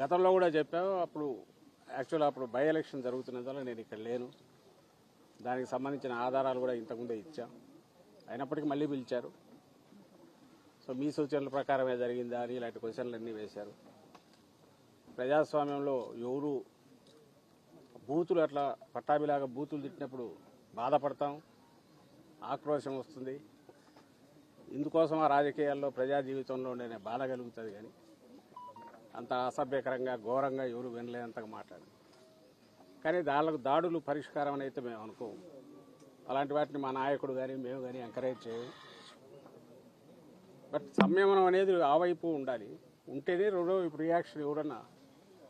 గతంలో కూడా చెప్పాము. అప్పుడు యాక్చువల్ అప్పుడు బై ఎలక్షన్ జరుగుతున్నందువల్ల నేను ఇక్కడ లేను. దానికి సంబంధించిన ఆధారాలు కూడా ఇంతకుముందే ఇచ్చాం. అయినప్పటికీ మళ్ళీ పిలిచారు. సో మీ సూచనల ప్రకారమే జరిగిందా అని ఇలాంటి క్వశ్చన్లు అన్నీ వేశారు. ప్రజాస్వామ్యంలో ఎవరు బూతులు అట్లా పట్టాభిలాగా బూతులు తిట్టినప్పుడు బాధపడతాం, ఆక్రోశం వస్తుంది. ఇందుకోసం ఆ రాజకీయాల్లో ప్రజా జీవితంలో నేను బాధ కలుగుతుంది. కానీ అంత అసభ్యకరంగా ఘోరంగా ఎవరు వినలేనంతగా మాట్లాడు. కానీ దాడులు పరిష్కారం అని అయితే మేము అనుకోము. అలాంటి వాటిని మా నాయకుడు కానీ మేము కానీ ఎంకరేజ్ చేయము. బట్ సంయమనం అనేది ఆ వైపు ఉండాలి. ఉంటేనే రెండో ఇప్పుడు రియాక్షన్ ఎవరన్నా,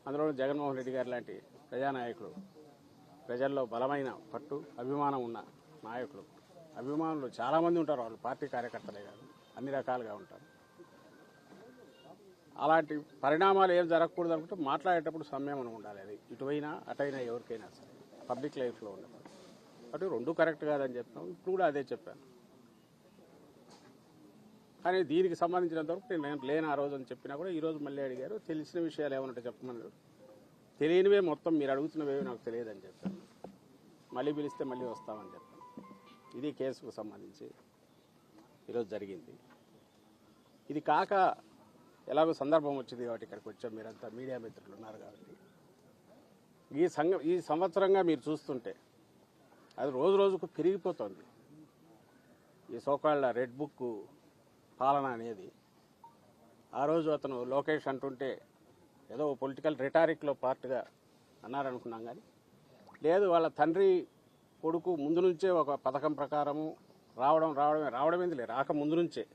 అందులో జగన్మోహన్ రెడ్డి గారు లాంటి ప్రజానాయకుడు, ప్రజల్లో బలమైన పట్టు అభిమానం ఉన్న నాయకులు, అభిమానులు చాలామంది ఉంటారు. వాళ్ళు పార్టీ కార్యకర్తలే కాదు, అన్ని రకాలుగా ఉంటారు. అలాంటి పరిణామాలు ఏం జరగకూడదు అనుకుంటే మాట్లాడేటప్పుడు సంయమనం ఉండాలి. అది ఇటువైనా అటైనా ఎవరికైనా సరే పబ్లిక్ లైఫ్లో ఉండదు. అటు రెండు కరెక్ట్ కాదని చెప్పాను. ఇప్పుడు కూడా అదే చెప్పాను. కానీ దీనికి సంబంధించినంతవరకు నేను లేని ఆ రోజు అని చెప్పినా కూడా ఈరోజు మళ్ళీ అడిగారు. తెలిసిన విషయాలు ఏమన్నట్టు చెప్పమన్నారు. తెలియనివే మొత్తం మీరు అడుగుతున్నవేవి నాకు తెలియదని చెప్పాను. మళ్ళీ పిలిస్తే మళ్ళీ వస్తామని చెప్పాను. ఇది కేసుకు సంబంధించి ఈరోజు జరిగింది. ఇది కాక ఎలాగో సందర్భం వచ్చింది కాబట్టి ఇక్కడికి వచ్చాం. మీరంతా మీడియా మిత్రులు ఉన్నారు కాబట్టి ఈ సంవత్సరంగా మీరు చూస్తుంటే అది రోజు రోజుకు పెరిగిపోతుంది. ఈ సోకాళ్ళ రెడ్ బుక్ పాలన అనేది ఆ రోజు అతను లోకేష్ అంటుంటే ఏదో పొలిటికల్ రిటారిక్లో పార్ట్గా అన్నారనుకున్నాం. కానీ లేదు, వాళ్ళ తండ్రి కొడుకు ముందు నుంచే ఒక పథకం ప్రకారము రావడమేంది రాక ముందు నుంచే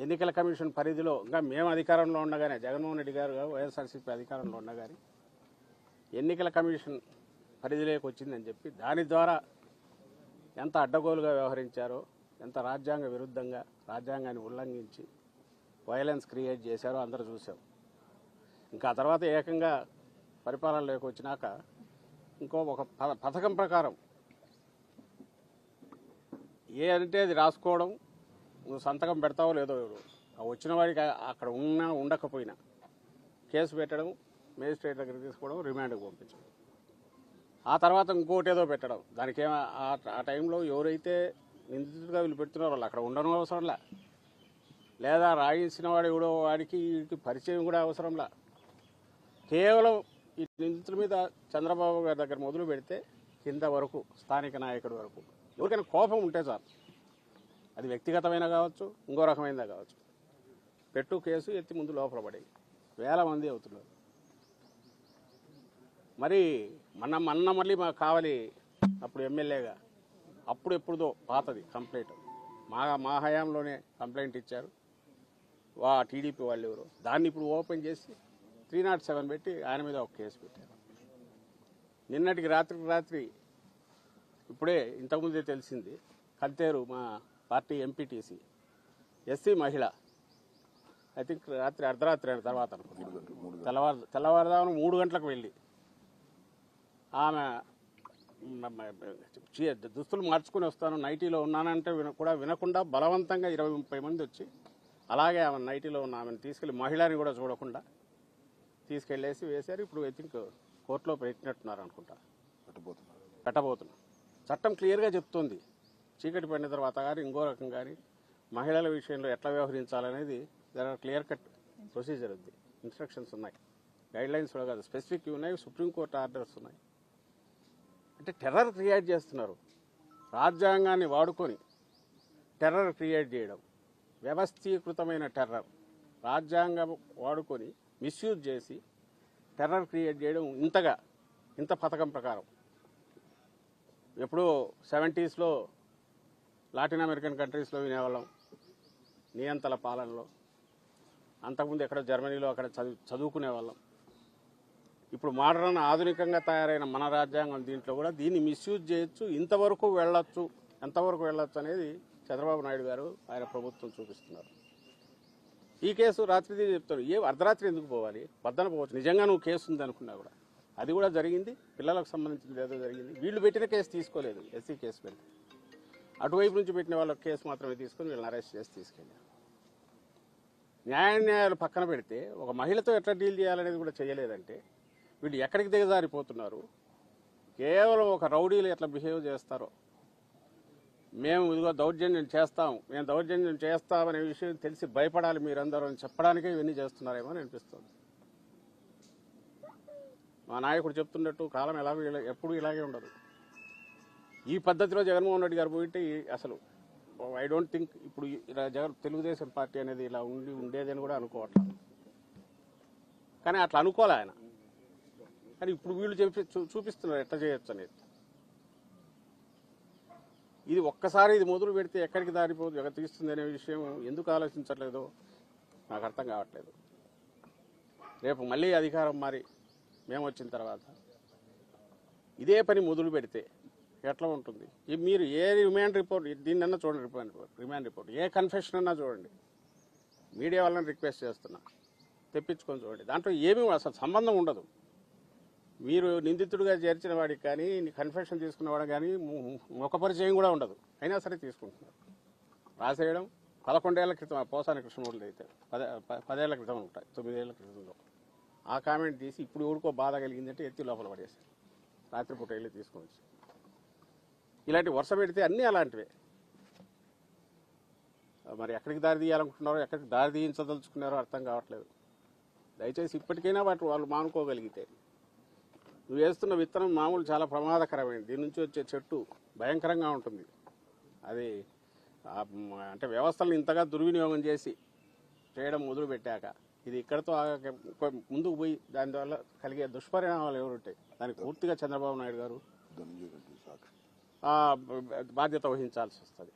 ఎన్నికల కమిషన్ పరిధిలో ఇంకా మేము అధికారంలో ఉండగానే, జగన్మోహన్ రెడ్డి గారు వైఎస్ఆర్సీపీ అధికారంలో ఉండగానే ఎన్నికల కమిషన్ పరిధిలోకి వచ్చిందని చెప్పి దాని ద్వారా ఎంత అడ్డగోలుగా వ్యవహరించారో, ఎంత రాజ్యాంగ విరుద్ధంగా రాజ్యాంగాన్ని ఉల్లంఘించి వైలెన్స్ క్రియేట్ చేశారో అందరూ చూసాం. ఇంకా ఆ తర్వాత ఏకంగా పరిపాలనలోకి వచ్చినాక ఇంకో ఒక పథకం ప్రకారం ఏ అంటే అది రాసుకోవడం, నువ్వు సంతకం పెడతావో లేదో వచ్చిన వాడికి అక్కడ ఉన్నా ఉండకపోయినా కేసు పెట్టడం, మేజిస్ట్రేట్ దగ్గర తీసుకోవడం, రిమాండ్కి పంపించడం, ఆ తర్వాత ఇంకోటి ఏదో పెట్టడం. దానికి ఆ టైంలో ఎవరైతే నిందితుడిగా వీళ్ళు పెడుతున్నారో వాళ్ళు అక్కడ ఉండడం అవసరంలా, లేదా రాయించిన వాడు ఎవడో వాడికి వీడికి పరిచయం కూడా అవసరంలా. కేవలం ఈ నిందితుల మీద చంద్రబాబు గారి దగ్గర మొదలు పెడితే కింద వరకు స్థానిక నాయకుడి వరకు ఎవరికైనా కోపం ఉంటే చాలు, అది వ్యక్తిగతమైన కావచ్చు, ఇంకో రకమైనదా కావచ్చు, పెట్టు కేసు ఎత్తి ముందు లోపల పడి వేల మంది అవుతున్నారు. మరి మొన్న మళ్ళీ మాకు కావాలి అప్పుడు ఎమ్మెల్యేగా, అప్పుడు ఎప్పుడుదో పాతది కంప్లైంట్, మా హయాంలోనే కంప్లైంట్ ఇచ్చారు టీడీపీ వాళ్ళు ఎవరు, దాన్ని ఇప్పుడు ఓపెన్ చేసి 307 పెట్టి ఆయన మీద ఒక కేసు పెట్టారు. నిన్నటికి రాత్రి ఇప్పుడే ఇంతకుముందే తెలిసింది, కంతేరు మా పార్టీ ఎంపీటీసీ ఎస్సీ మహిళ, ఐ థింక్ రాత్రి అర్ధరాత్రి అయిన తర్వాత అనుకుంటున్నాను, తెల్లవారుదామున 3 గంటలకు వెళ్ళి ఆమె దుస్తులు మార్చుకుని వస్తాను, నైటీలో ఉన్నానంటే కూడా వినకుండా బలవంతంగా 20-30 మంది వచ్చి అలాగే ఆమె నైటీలో ఉన్న ఆమెను తీసుకెళ్లి, మహిళని కూడా చూడకుండా తీసుకెళ్లేసి వేశారు. ఇప్పుడు ఐ థింక్ కోర్టులో పెట్టినట్టున్నారు అనుకుంటా, పెట్టబోతున్నారు. చట్టం క్లియర్గా చెప్తోంది, చీకటి పడిన తర్వాత కానీ ఇంకో రకం కానీ మహిళల విషయంలో ఎట్లా వ్యవహరించాలనేది క్లియర్ కట్ ప్రొసీజర్ ఉంది, ఇన్స్ట్రక్షన్స్ ఉన్నాయి, గైడ్ లైన్స్ కూడా కాదు, స్పెసిఫిక్ ఉన్నాయి, సుప్రీంకోర్టు ఆర్డర్స్ ఉన్నాయి. అంటే టెర్రర్ క్రియేట్ చేస్తున్నారు, రాజ్యాంగాన్ని వాడుకొని టెర్రర్ క్రియేట్ చేయడం, వ్యవస్థీకృతమైన టెర్రర్, రాజ్యాంగం వాడుకొని మిస్యూజ్ చేసి టెర్రర్ క్రియేట్ చేయడం. ఇంత పథకం ప్రకారం ఎప్పుడో 70s లాటిన్ అమెరికన్ కంట్రీస్లో వినేవాళ్ళం నియంతల పాలనలో, అంతకుముందు ఎక్కడ జర్మనీలో అక్కడ చదువుకునేవాళ్ళం. ఇప్పుడు మోడర్న్ ఆధునికంగా తయారైన మన రాజ్యాంగం దీంట్లో కూడా దీన్ని మిస్యూజ్ చేయొచ్చు, ఎంతవరకు వెళ్ళొచ్చు అనేది చంద్రబాబు నాయుడు గారు ఆయన ప్రభుత్వం చూపిస్తున్నారు. ఈ కేసు రాత్రిది చెప్తారు, అర్ధరాత్రి ఎందుకు పోవాలి, పొద్దున పోవచ్చు. నిజంగా నువ్వు కేసు ఉంది అనుకున్నా కూడా అది కూడా జరిగింది, పిల్లలకు సంబంధించింది ఏదో జరిగింది. వీళ్ళు పెట్టిన కేసు తీసుకోలేదు, ఎస్సీ కేసు పెట్టి అటువైపు నుంచి పెట్టిన వాళ్ళ కేసు మాత్రమే తీసుకొని వీళ్ళని అరెస్ట్ చేసి తీసుకెళ్ళారు. న్యాయాలు పక్కన పెడితే ఒక మహిళతో ఎట్లా డీల్ చేయాలనేది కూడా చేయలేదంటే వీళ్ళు ఎక్కడికి దిగజారిపోతున్నారు. కేవలం ఒక రౌడీలు ఎట్లా బిహేవ్ చేస్తారో, మేము ఇదిగో దౌర్జన్యం చేస్తాం, మేము దౌర్జన్యం చేస్తామనే విషయం తెలిసి భయపడాలి మీరందరూ అని చెప్పడానికే ఇవన్నీ చేస్తున్నారేమో అని అనిపిస్తుంది. మా నాయకుడు చెప్తున్నట్టు కాలం ఎప్పుడు ఇలాగే ఉండదు. ఈ పద్ధతిలో జగన్మోహన్ రెడ్డి గారు పోయింటే అసలు ఐ డోంట్ థింక్ ఇప్పుడు ఇలా తెలుగుదేశం పార్టీ అనేది ఇలా ఉండేదని కూడా అనుకోవట్లేదు. కానీ అట్లా అనుకోలే ఆయన. కానీ ఇప్పుడు వీళ్ళు చూపిస్తున్నారు ఎట్లా చేయొచ్చు అనేది. ఇది ఒక్కసారి ఇది మొదలు పెడితే ఎక్కడికి తీస్తుంది అనే విషయం ఎందుకు ఆలోచించట్లేదో నాకు అర్థం కావట్లేదు. రేపు మళ్ళీ అధికారం మారి మేము వచ్చిన తర్వాత ఇదే పని మొదలు పెడితే ఎట్లా ఉంటుంది? మీరు ఏ రిమాండ్ రిపోర్ట్ దీన్నన్నా చూడండి, రిమాండ్ రిపోర్ట్ ఏ కన్ఫెషన్ అన్నా చూడండి. మీడియా వాళ్ళని రిక్వెస్ట్ చేస్తున్నా, తెప్పించుకొని చూడండి. దాంట్లో ఏమీ అసలు సంబంధం ఉండదు. మీరు నిందితుడిగా చేర్చిన వాడికి కానీ కన్ఫెషన్ తీసుకున్నవాడు కానీ ముఖ పరిచయం కూడా ఉండదు, అయినా సరే తీసుకుంటున్నారు. రాసేయడం 11 ఏళ్ల క్రితం పోసాని కృష్ణమూర్తి అయితే 10 ఏళ్ల క్రితం ఉంటాయి, 9 ఏళ్ల క్రితంలో ఆ కామెంట్ తీసి ఇప్పుడు ఎవరికో బాధ కలిగిందంటే ఎత్తి లోపల పడేసారు. రాత్రిపూట వెళ్ళి తీసుకొని వచ్చి ఇలాంటి వరుస పెడితే అన్నీ అలాంటివే. మరి ఎక్కడికి దారి తీయాలనుకుంటున్నారో, ఎక్కడికి దారి తీయించదలుచుకున్నారో అర్థం కావట్లేదు. దయచేసి ఇప్పటికైనా వాళ్ళు మానుకోగలిగితే. నువ్వు వేస్తున్న విత్తనం మామూలు చాలా ప్రమాదకరమైనది. దీని నుంచి వచ్చే చెట్టు భయంకరంగా ఉంటుంది. అది అంటే వ్యవస్థలను ఇంతగా దుర్వినియోగం చేసి చేయడం మొదలు పెట్టాక ఇది ఇక్కడతో ముందుకు పోయి దానివల్ల కలిగే దుష్పరిణామాలు ఎవరుంటాయి దానికి పూర్తిగా చంద్రబాబు నాయుడు గారు బాధ్యత వహించాల్సి వస్తుంది.